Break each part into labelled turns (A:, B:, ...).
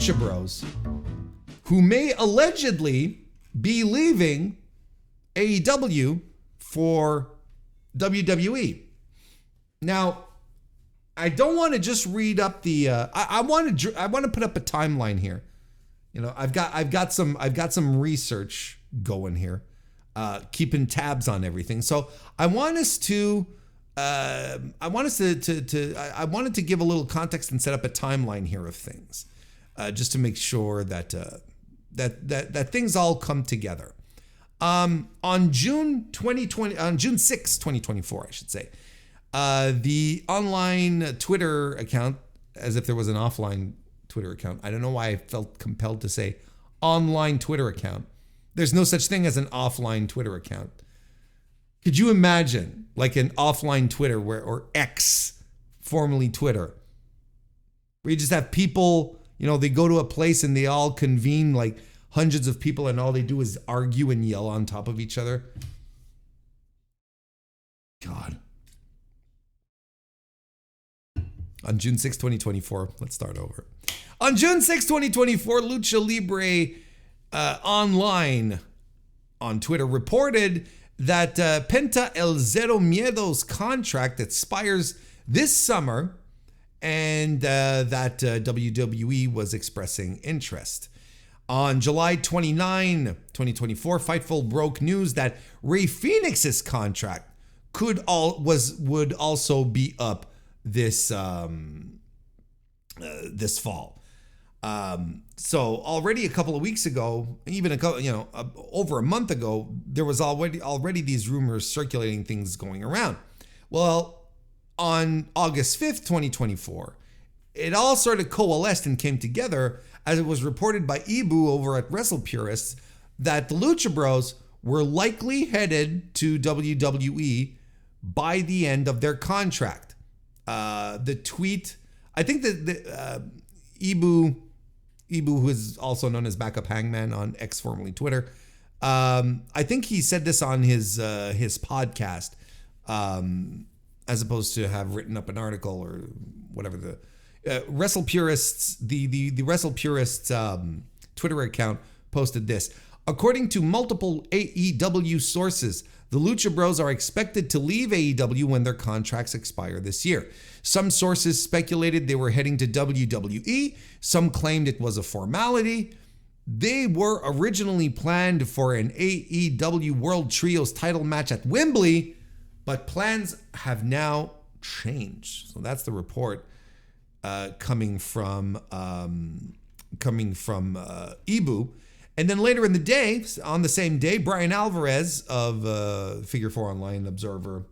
A: Lucha Bros, who may allegedly be leaving AEW for WWE. Now, I don't want to just read up the. I want to put up a timeline here. You know, I've got some research going here, keeping tabs on everything. So I wanted to give a little context and set up a timeline here of things, just to make sure that that things all come together. On June 6, 2024, I should say, the online Twitter account, as if there was an offline Twitter account. I don't know why I felt compelled to say online Twitter account. There's no such thing as an offline Twitter account. Could you imagine like an offline Twitter or X, formerly Twitter, where you just have people, you know, they go to a place and they all convene, like hundreds of people, and all they do is argue and yell on top of each other? God. On June 6, 2024, let's start over. On June 6, 2024, Lucha Libre Online on Twitter reported that Penta El Zero Miedo's contract expires this summer, and that WWE was expressing interest. On July 29, 2024, Fightful broke news that Rey Fénix's contract would also be up this this fall. So already a couple of weeks ago, even over a month ago, there was already these rumors circulating, things going around. Well, on August 5th, 2024, it all sort of coalesced and came together as it was reported by Ibu over at Wrestle Purists that the Lucha Bros were likely headed to WWE by the end of their contract. The tweet, I think that Ibu, who is also known as Backup Hangman on X, formerly Twitter, I think he said this on his podcast, as opposed to have written up an article or whatever. The Wrestle Purists, the Wrestle Purists Twitter account posted this. According to multiple AEW sources, the Lucha Bros are expected to leave AEW when their contracts expire this year. Some sources speculated they were heading to WWE. Some claimed it was a formality. They were originally planned for an AEW World Trios title match at Wembley, but plans have now changed. So that's the report coming from Ibu. And then later in the day, on the same day, Brian Alvarez of Figure 4 Online Observer,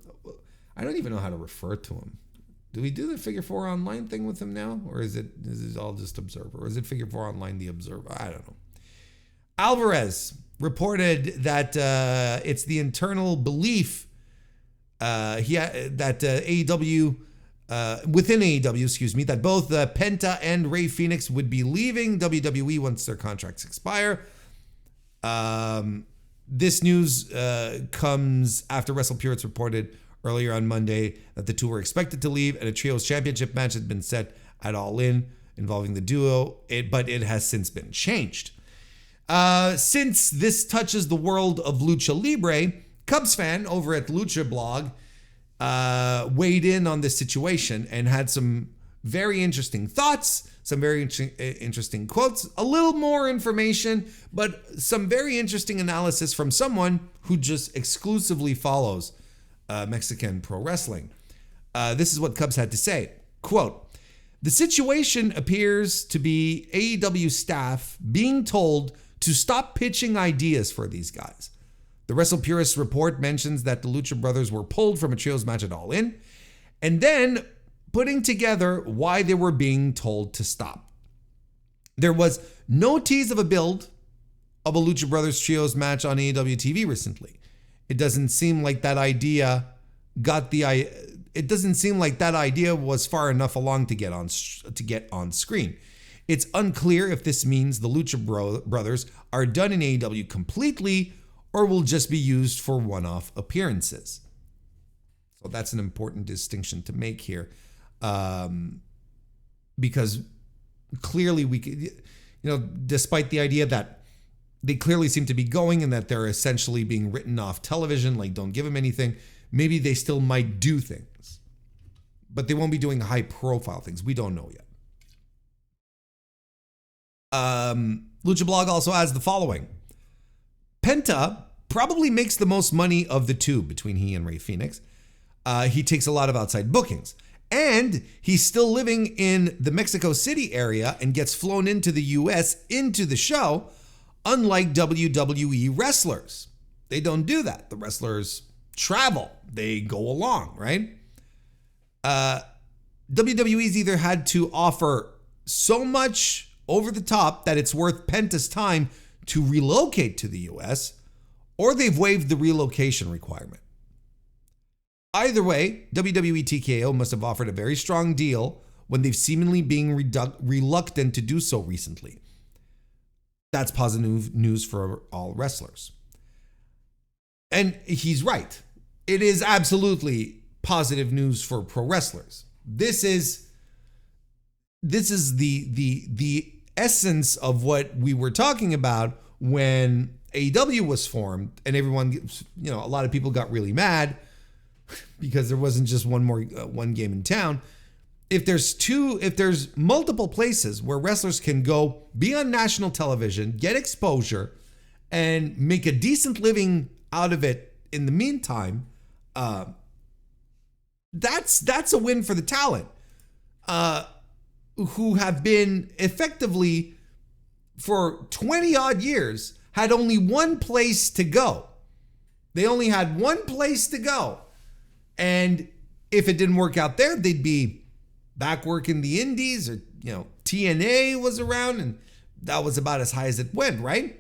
A: I don't even know how to refer to him. Do we do the Figure 4 Online thing with him now? Or is it all just Observer? Or is it Figure 4 Online the Observer? I don't know. Alvarez reported that it's the internal belief that AEW, within AEW, that both Penta and Rey Fénix would be leaving WWE once their contracts expire. This news comes after Wrestle Purists reported earlier on Monday that the two were expected to leave, and a trios championship match had been set at All In involving the duo, but it has since been changed. Since this touches the world of Lucha Libre, Cubs fan over at Lucha Blog weighed in on this situation and had some very interesting thoughts, some very interesting quotes, a little more information, but some very interesting analysis from someone who just exclusively follows Mexican pro wrestling. This is what Cubs had to say. Quote, "The situation appears to be AEW staff being told to stop pitching ideas for these guys. The Wrestle Purists report mentions that the Lucha Brothers were pulled from a trios match at All In, and then putting together why they were being told to stop. There was no tease of a build of a Lucha Brothers trios match on AEW TV recently. It doesn't seem like that idea was far enough along to get on screen. It's unclear if this means the Lucha Brothers are done in AEW completely or will just be used for one-off appearances." So that's an important distinction to make here, because clearly despite the idea that they clearly seem to be going and that they're essentially being written off television, like don't give them anything, maybe they still might do things. But they won't be doing high profile things. We don't know yet. Lucha Blog also adds the following. Penta probably makes the most money of the two between he and Rey Fenix. He takes a lot of outside bookings. And he's still living in the Mexico City area and gets flown into the US into the show, unlike WWE wrestlers. They don't do that. The wrestlers travel. They go along, right? WWE's either had to offer so much over the top that it's worth Penta's time to relocate to the US, or they've waived the relocation requirement. Either way, WWE TKO must have offered a very strong deal when they've seemingly been reluctant to do so recently. That's positive news for all wrestlers. And he's right. It is absolutely positive news for pro wrestlers. This is the essence of what we were talking about when AEW was formed, and everyone, a lot of people got really mad because there wasn't just one game in town. If there's multiple places where wrestlers can go be on national television, get exposure, and make a decent living out of it in the meantime, that's a win for the talent, who have been effectively for 20 odd years had only one place to go. They only had one place to go. And if it didn't work out there, they'd be back working the indies, or, TNA was around, and that was about as high as it went, right?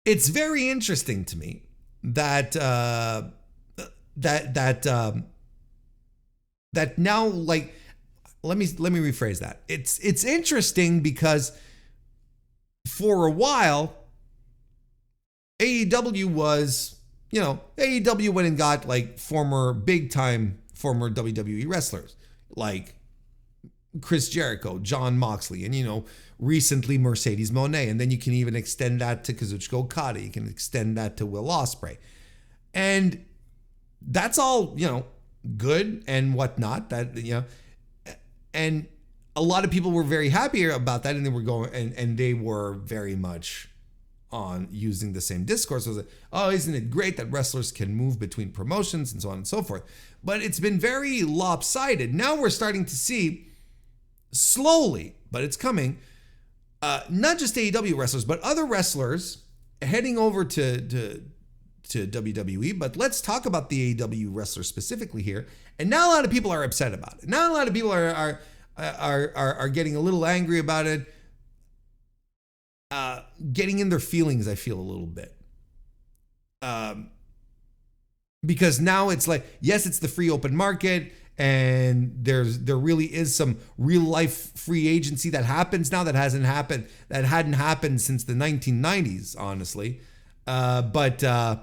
A: It's very interesting to me that now, like, let me rephrase that. It's interesting because for a while, AEW was, AEW went and got like former WWE wrestlers like Chris Jericho, John Moxley, and recently Mercedes Moné, and then you can even extend that to Kazuchika Okada. You can extend that to Will Ospreay, and that's all good and whatnot. That and a lot of people were very happy about that, and they were going and they were very much on using the same discourse. Was isn't it great that wrestlers can move between promotions and so on and so forth? But it's been very lopsided. Now we're starting to see slowly, but it's coming, not just AEW wrestlers, but other wrestlers heading over to WWE. But let's talk about the AEW wrestlers specifically here. And now a lot of people are upset about it. Now a lot of people are getting a little angry about it. Getting in their feelings, I feel a little bit. Because now it's like, yes, it's the free open market, and there really is some real life free agency that happens now that hadn't happened since the 1990s, honestly. But now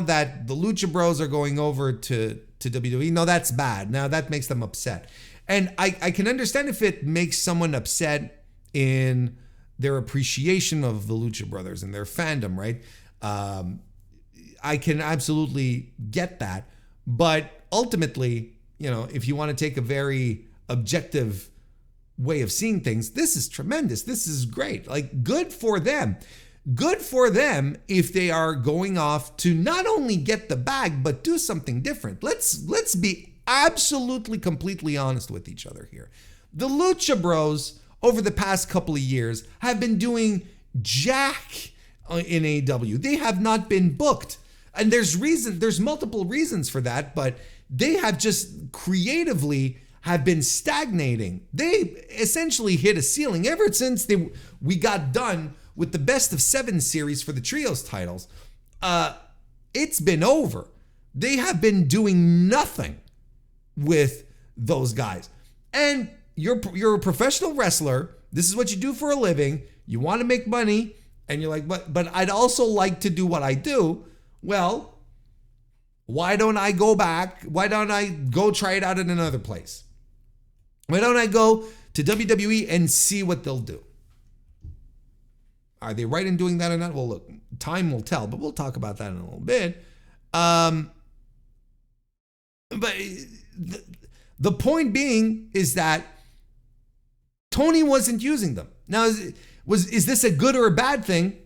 A: that the Lucha Bros are going over to WWE, no, that's bad. Now that makes them upset. And I can understand if it makes someone upset in their appreciation of the Lucha Brothers and their fandom, right? I can absolutely get that. But ultimately, if you want to take a very objective way of seeing things, this is tremendous. This is great. Like, good for them. Good for them if they are going off to not only get the bag, but do something different. Let's be absolutely, completely honest with each other here. The Lucha Bros over the past couple of years have been doing jack in AEW. They have not been booked. And there's multiple reasons for that, but they have just creatively have been stagnating. They essentially hit a ceiling ever since we got done with the best of 7 series for the trios titles. It's been over. They have been doing nothing with those guys. And you're a professional wrestler. This is what you do for a living. You want to make money, and you're like, but I'd also like to do what I do. Well, why don't I go back? Why don't I go try it out in another place? Why don't I go to WWE and see what they'll do. Are they right in doing that or not? Well, look, time will tell, but we'll talk about that in a little bit. But the point being is that Tony wasn't using them. Now, is this a good or a bad thing?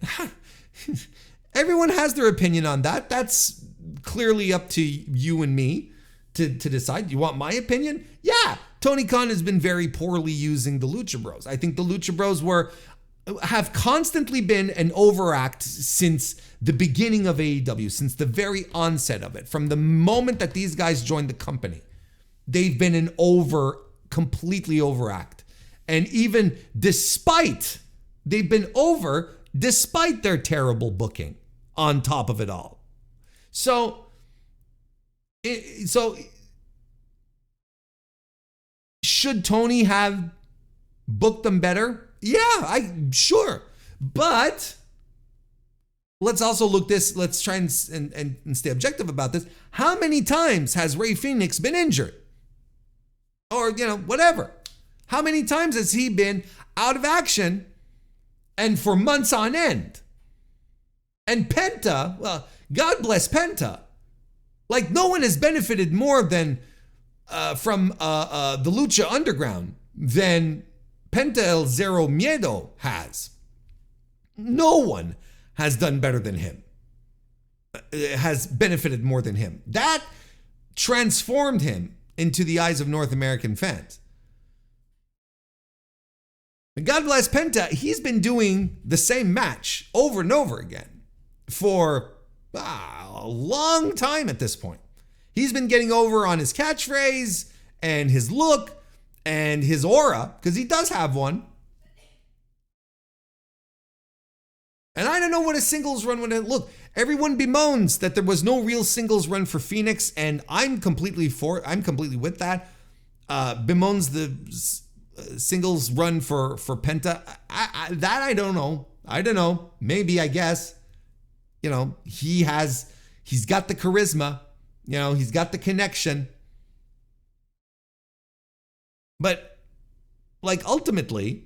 A: Everyone has their opinion on that. That's clearly up to you and me to decide. You want my opinion? Yeah, Tony Khan has been very poorly using the Lucha Bros. I think the Lucha Bros have constantly been an overact since the beginning of AEW, since the very onset of it. From the moment that these guys joined the company, they've been completely overact. And even despite their terrible booking on top of it all. So should Tony have booked them better? Yeah, sure. But let's also let's try and stay objective about this. How many times has Rey Fénix been injured? Or, whatever. How many times has he been out of action and for months on end? And Penta, well, God bless Penta. Like, no one has benefited more than from the Lucha Underground than Penta El Zero Miedo has. No one has done better than him, has benefited more than him. That transformed him into the eyes of North American fans. And God bless Penta, he's been doing the same match over and over again for a long time at this point. He's been getting over on his catchphrase and his look and his aura, because he does have one. And I don't know what a singles run would look. Everyone bemoans that there was no real singles run for Fénix, and I'm completely with that. Bemoans the singles run for Penta. I don't know. I don't know. Maybe, I guess. He's got the charisma. He's got the connection. But, ultimately,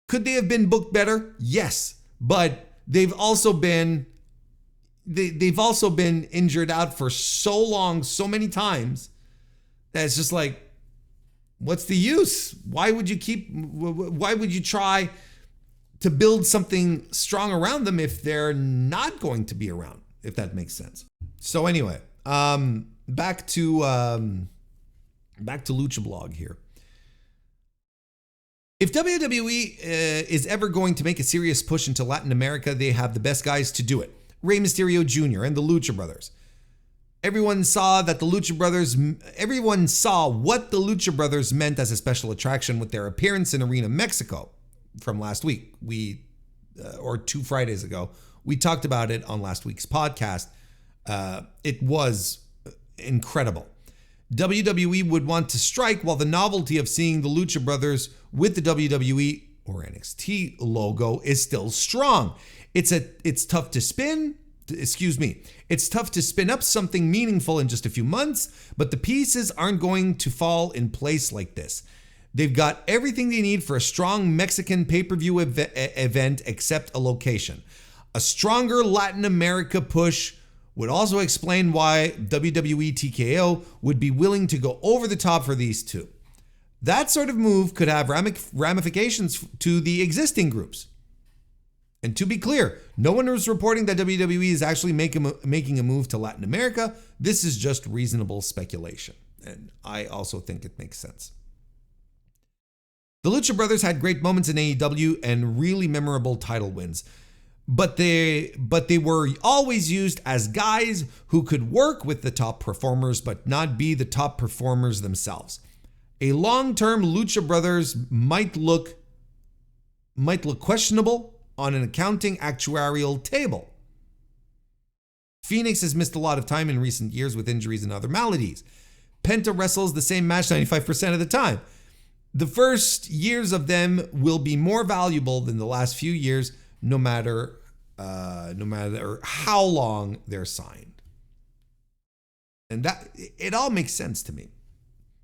A: could they have been booked better? Yes. But they've also been injured out for so long, so many times, that it's just like, what's the use? Why would you try to build something strong around them if they're not going to be around, if that makes sense? So anyway, back to Lucha Blog here. If WWE is ever going to make a serious push into Latin America, they have the best guys to do it. Rey Mysterio Jr. and the Lucha Brothers. Everyone saw what the Lucha Brothers meant as a special attraction with their appearance in Arena Mexico from last week. Or 2 Fridays ago, we talked about it on last week's podcast. It was incredible. WWE would want to strike while the novelty of seeing the Lucha Brothers with the WWE or NXT logo is still strong. It's tough to spin up something meaningful in just a few months, but the pieces aren't going to fall in place like this. They've got everything they need for a strong Mexican pay-per-view event except a location. A stronger Latin America push would also explain why WWE TKO would be willing to go over the top for these two. That sort of move could have ramifications to the existing groups. And to be clear, no one is reporting that WWE is actually making a move to Latin America. This is just reasonable speculation. And I also think it makes sense. The Lucha Brothers had great moments in AEW and really memorable title wins. But they were always used as guys who could work with the top performers but not be the top performers themselves. A long-term Lucha Brothers might look questionable on an accounting actuarial table. Fénix has missed a lot of time in recent years with injuries and other maladies. Penta wrestles the same match 95% of the time. The first years of them will be more valuable than the last few years, no matter how long they're signed. And that it all makes sense to me.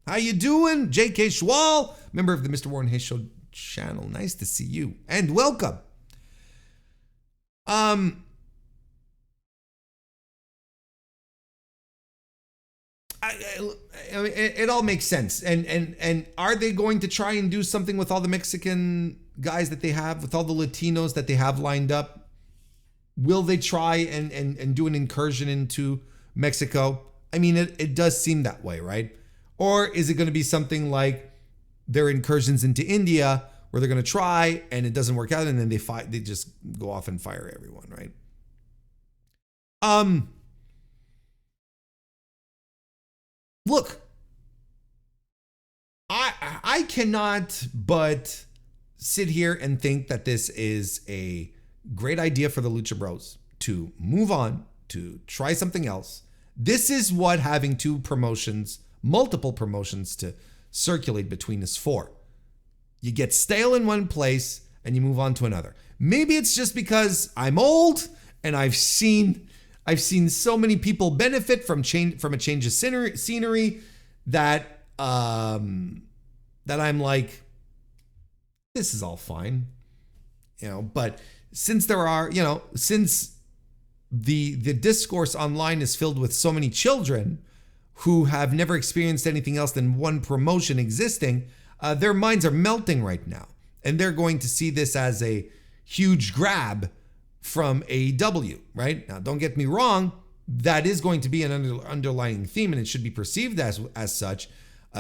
A: How you doing? JK Schwal, member of the Mr. Warren Hayes Show channel. Nice to see you and welcome. I mean, it all makes sense. And are they going to try and do something with all the Mexican guys that they have, with all the Latinos that they have lined up? Will they try and do an incursion into Mexico? I mean, it does seem that way, right? Or is it going to be something like their incursions into India, where they're going to try and it doesn't work out, and then they just go off and fire everyone, right? Look, I cannot but sit here and think that this is a great idea for the Lucha Bros to move on, to try something else. This is what having multiple promotions to circulate between is for. You get stale in one place and you move on to another. Maybe it's just because I'm old and I've seen so many people benefit from a change of scenery that I'm like, this is all fine, But since since the discourse online is filled with so many children who have never experienced anything else than one promotion existing, their minds are melting right now, and they're going to see this as a huge grab from AEW, right? Now, don't get me wrong, that is going to be an underlying theme, and it should be perceived as such.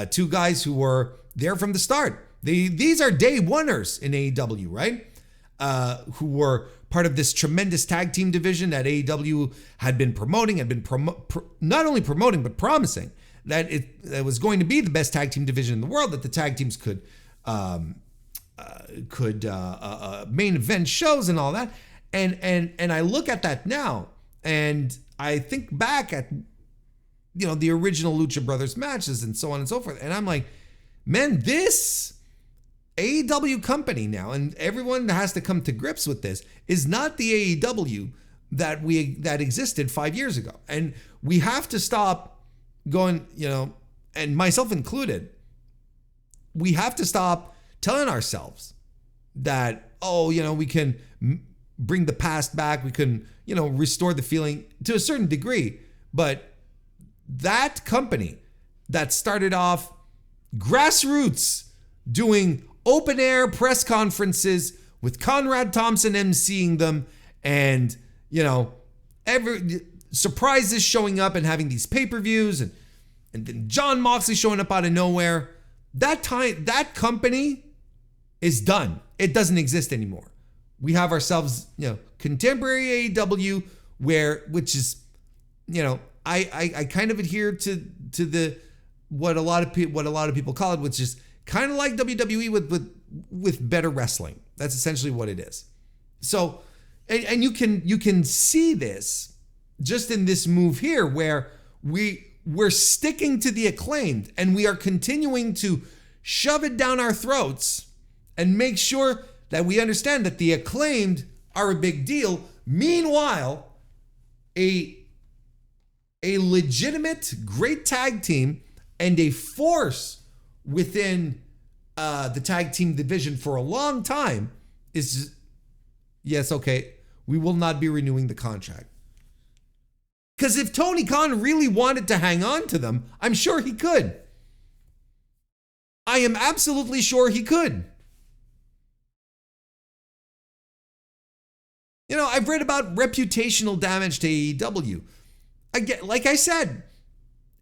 A: Two guys who were there from the start. These are day oneers in AEW, right? Who were part of this tremendous tag team division that AEW had been promoting, not only promoting, but promising that it was going to be the best tag team division in the world, that the tag teams could main event shows and all that. And I look at that now, and I think back at the original Lucha Brothers matches and so on and so forth, and I'm like, man, this AEW company now, and everyone has to come to grips with this, is not the AEW that existed 5 years ago. And we have to stop going, and myself included, we have to stop telling ourselves that, we can bring the past back, we can, restore the feeling to a certain degree. But that company that started off grassroots doing open air press conferences with Conrad Thompson emceeing them, and every surprises showing up and having these pay-per-views, and then John Moxley showing up out of nowhere. That company is done. It doesn't exist anymore. We have ourselves, contemporary AEW, which is, I kind of adhere to the what a lot of people call it, which is kind of like WWE with better wrestling. That's essentially what it is. So, and you can see this just in this move here, where we're sticking to the Acclaimed, and we are continuing to shove it down our throats and make sure that we understand that the Acclaimed are a big deal. Meanwhile, a legitimate great tag team and a force within the tag team division for a long time is, yes, okay, we will not be renewing the contract. Because if Tony Khan really wanted to hang on to them, I'm sure he could. I am absolutely sure he could. I've read about reputational damage to AEW. Like I said,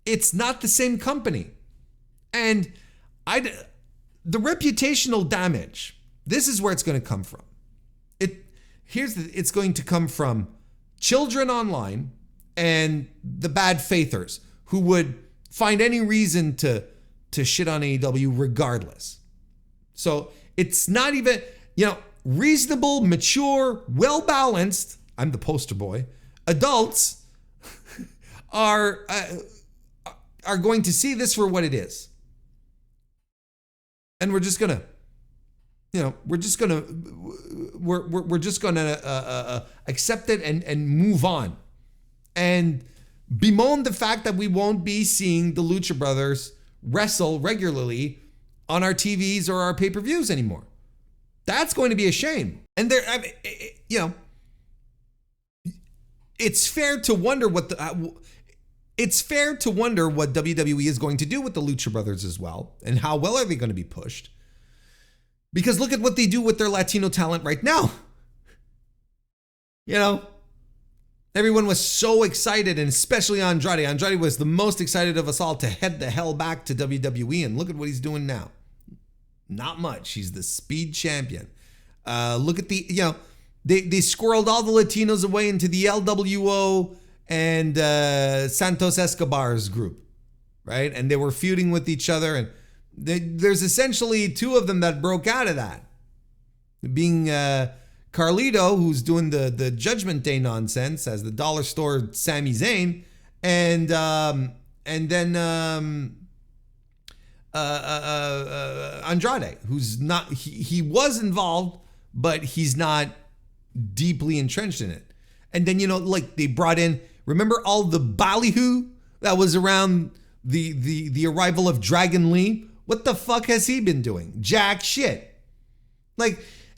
A: it's not the same company. And the reputational damage, this is where it's going to come from. It's going to come from children online and the bad faithers who would find any reason to shit on AEW regardless. So it's not even, reasonable, mature, well-balanced, I'm the poster boy, adults are going to see this for what it is. And we're just gonna accept it and move on, and bemoan the fact that we won't be seeing the Lucha Brothers wrestle regularly on our TVs or our pay-per-views anymore. That's going to be a shame. And there, I mean, it's fair to wonder what WWE is going to do with the Lucha Brothers as well, and how well are they going to be pushed? Because look at what they do with their Latino talent right now. Everyone was so excited, and especially Andrade. Andrade was the most excited of us all to head the hell back to WWE, and look at what he's doing now. Not much. He's the speed champion. Look at they squirreled all the Latinos away into the LWO and Santos Escobar's group, right? And they were feuding with each other, and there's essentially two of them that broke out of that. Being Carlito, who's doing the Judgment Day nonsense as the dollar store Sami Zayn, and then Andrade, who's not, he was involved, but he's not deeply entrenched in it. And then, they brought in, remember all the ballyhoo that was around the arrival of Dragon Lee? What the fuck has he been doing? Jack shit.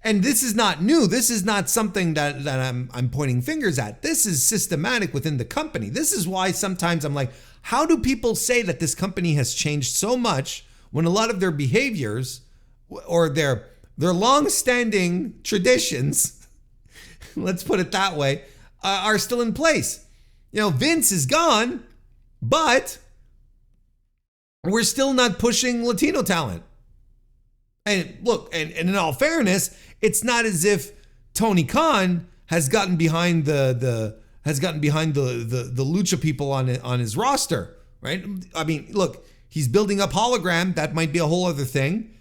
A: And this is not new. This is not something that I'm pointing fingers at. This is systematic within the company. This is why sometimes I'm like, how do people say that this company has changed so much when a lot of their behaviors or their long-standing traditions, let's put it that way, are still in place? Vince is gone, but we're still not pushing Latino talent. And look, and in all fairness, it's not as if Tony Khan has gotten behind the Lucha people on his roster, right? I mean, look, he's building up Hologram. That might be a whole other thing.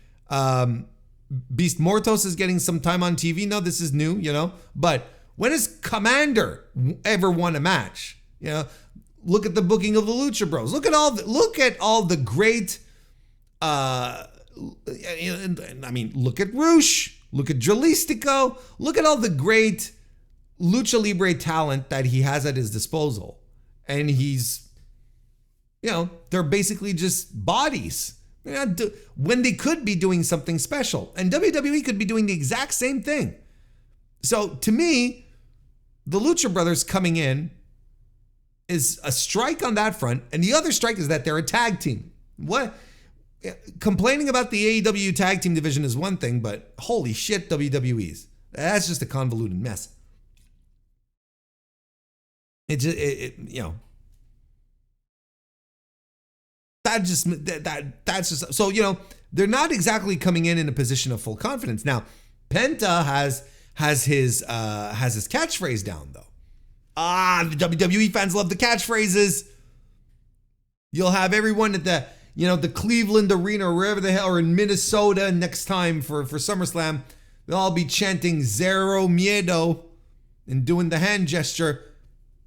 A: Beast Mortos is getting some time on TV. No, this is new, But when has Commander ever won a match? Look at the booking of the Lucha Bros. Look at all the great. Look at Roosh. Look at Jalistico. Look at all the great Lucha Libre talent that he has at his disposal. And he's, they're basically just bodies. When they could be doing something special. And WWE could be doing the exact same thing. So to me, the Lucha Brothers coming in is a strike on that front. And the other strike is that they're a tag team. What? Complaining about the AEW tag team division is one thing, but holy shit, WWE's. That's just a convoluted mess. That's just so, they're not exactly coming in a position of full confidence. Now, Penta has his catchphrase down though. The WWE fans love the catchphrases. You'll have everyone at the Cleveland Arena or wherever the hell, or in Minnesota next time for SummerSlam, they'll all be chanting Zero Miedo and doing the hand gesture.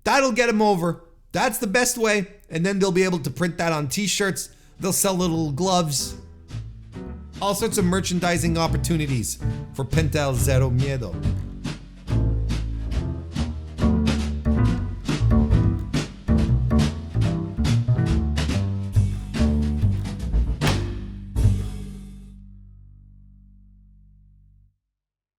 A: That'll get them over. That's the best way. And then they'll be able to print that on t-shirts. They'll sell little gloves. All sorts of merchandising opportunities for Penta El Zero Miedo.